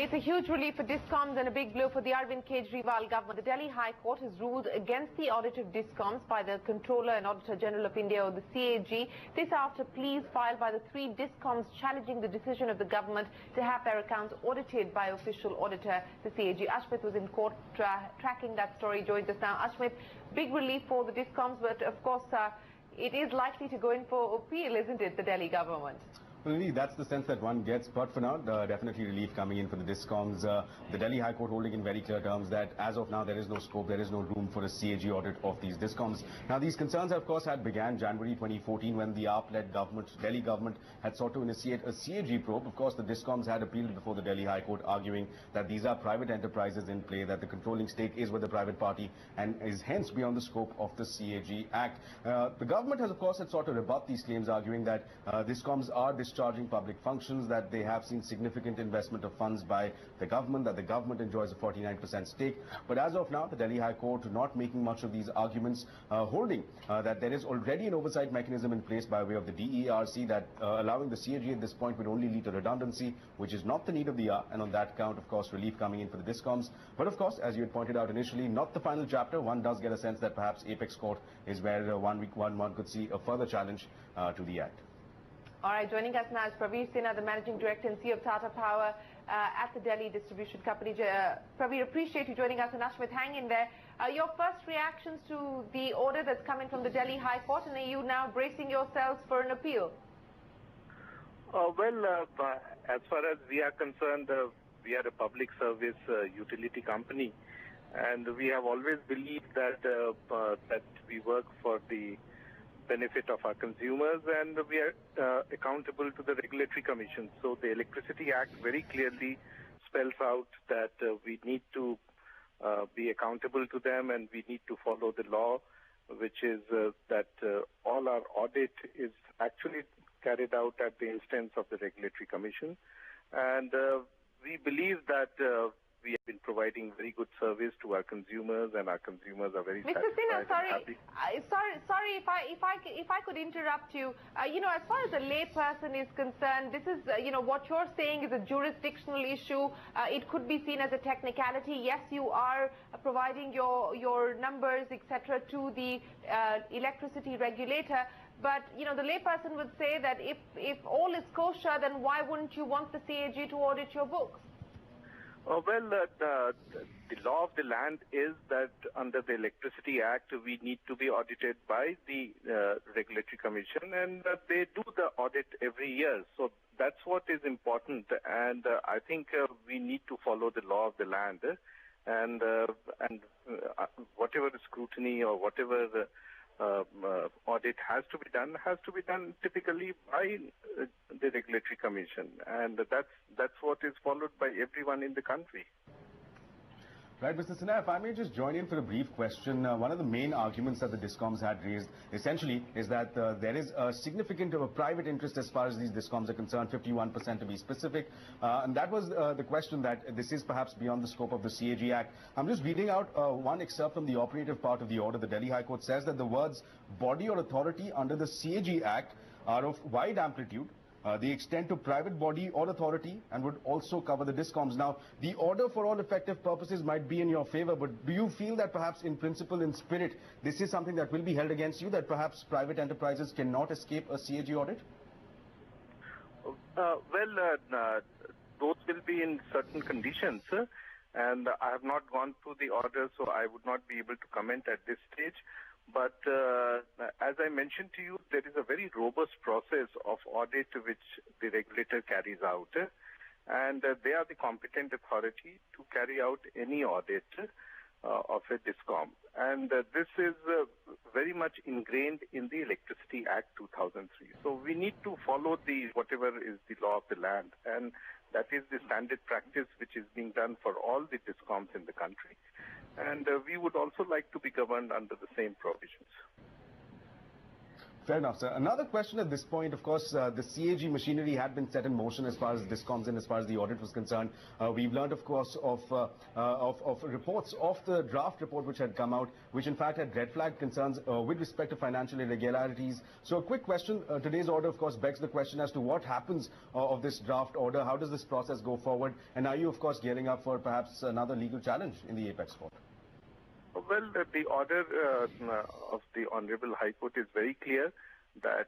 It's a huge relief for DISCOMs and a big blow for the Arvind Kejriwal government. The Delhi High Court has ruled against the audit of DISCOMs by the Controller and Auditor General of India, or the CAG. This after pleas filed by the three DISCOMs challenging the decision of the government to have their accounts audited by official auditor, the CAG. Ashmit was in court tracking that story, joins us now. Ashmit, big relief for the DISCOMs, but of course it is likely to go in for appeal, isn't it, the Delhi government? Well, indeed, that's the sense that one gets. But for now, definitely relief coming in for the DISCOMs. The Delhi High Court holding in very clear terms that as of now, there is no scope, there is no room for a CAG audit of these DISCOMs. Now, these concerns, of course, had began January 2014 when the AAP-led government, Delhi government, had sought to initiate a CAG probe. Of course, the DISCOMs had appealed before the Delhi High Court, arguing that these are private enterprises in play, that the controlling stake is with the private party and is hence beyond the scope of the CAG Act. The government has, of course, had sought to rebut these claims, arguing that DISCOMs are discharging public functions, that they have seen significant investment of funds by the government, that the government enjoys a 49% stake. But as of now, the Delhi High Court not making much of these arguments, holding that there is already an oversight mechanism in place by way of the DERC, that allowing the CAG at this point would only lead to redundancy, which is not the need of the hour. And on that count, of course, relief coming in for the DISCOMs. But of course, as you had pointed out initially, not the final chapter. One does get a sense that perhaps Apex Court is where one could see a further challenge to the Act. All right, joining us now is Praveer Sinha, the Managing Director and CEO of Tata Power at the Delhi Distribution Company. Praveer, appreciate you joining us, and Ashmit, hang in there. Your first reactions to the order that's coming from the Delhi High Court, and are you now bracing yourselves for an appeal? As far as we are concerned, we are a public service utility company, and we have always believed that that we work for the benefit of our consumers, and we are accountable to the Regulatory Commission. So the Electricity Act very clearly spells out that we need to be accountable to them, and we need to follow the law, which is that all our audit is actually carried out at the instance of the Regulatory Commission. And we believe that we have been providing very good service to our consumers, and our consumers are very satisfied. Mr. Sinha, sorry if I could interrupt you. As far as a layperson is concerned, this is what you're saying is a jurisdictional issue. It could be seen as a technicality. Yes, you are providing your numbers, etc., to the electricity regulator. But, the layperson would say that if all is kosher, then why wouldn't you want the CAG to audit your books? The law of the land is that under the Electricity Act, we need to be audited by the Regulatory Commission, and they do the audit every year. So that's what is important, and I think we need to follow the law of the land, and whatever the scrutiny or whatever the audit has to be done typically by the Regulatory Commission, and that's what is followed by everyone in the country. Right, Mr. Sinha, if I may just join in for a brief question. One of the main arguments that the DISCOMs had raised essentially is that there is a significant private interest as far as these DISCOMs are concerned, 51% to be specific. And that was the question, that this is perhaps beyond the scope of the CAG Act. I'm just reading out one excerpt from the operative part of the order. The Delhi High Court says that the words body or authority under the CAG Act are of wide amplitude. They extend to private body or authority and would also cover the DISCOMs. Now, the order for all effective purposes might be in your favor, but do you feel that perhaps in principle, in spirit, this is something that will be held against you, that perhaps private enterprises cannot escape a CAG audit? Those will be in certain conditions, and I have not gone through the order, so I would not be able to comment at this stage. But as I mentioned to you, there is a very robust process of audit which the regulator carries out, and they are the competent authority to carry out any audit of a DISCOM. And this is very much ingrained in the Electricity Act 2003. So we need to follow whatever is the law of the land, and that is the standard practice which is being done for all the DISCOMs in the country. And we would also like to be governed under the same provisions. Fair enough, sir. Another question at this point, of course, the CAG machinery had been set in motion as far as DISCOMs and as far as the audit was concerned. We've learned, of course, of reports of the draft report which had come out, which in fact had red flag concerns with respect to financial irregularities. So a quick question, today's order, of course, begs the question as to what happens of this draft order. How does this process go forward? And are you, of course, gearing up for perhaps another legal challenge in the Apex Court? Well, the order of the Honorable High Court is very clear that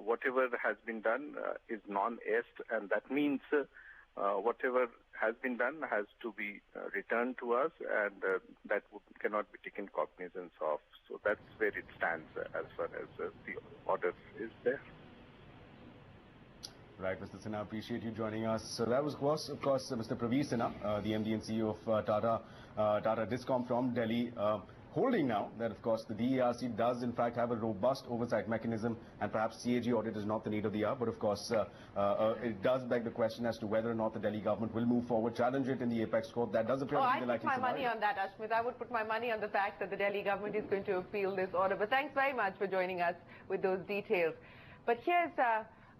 whatever has been done is non-est, and that means whatever has been done has to be returned to us, and that cannot be taken cognizance of. So that's where it stands as far as the order is there. Right, Mr. Sinha, appreciate you joining us. So that was, of course, Mr. Praveer Sinha, the MD and CEO of Tata Discom from Delhi, holding now that, of course, the DERC does, in fact, have a robust oversight mechanism, and perhaps CAG audit is not the need of the hour. But, of course, it does beg the question as to whether or not the Delhi government will move forward, challenge it in the Apex Court. That does appear to be the likely scenario. I put my money on that, Ashmit. I would put my money on the fact that the Delhi government is going to appeal this order. But thanks very much for joining us with those details. But here's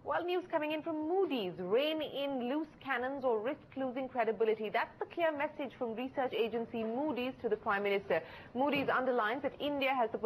well, news coming in from Moody's. Rein in loose cannons or risk losing credibility. That's the clear message from research agency Moody's to the Prime Minister. Moody's underlines that India has the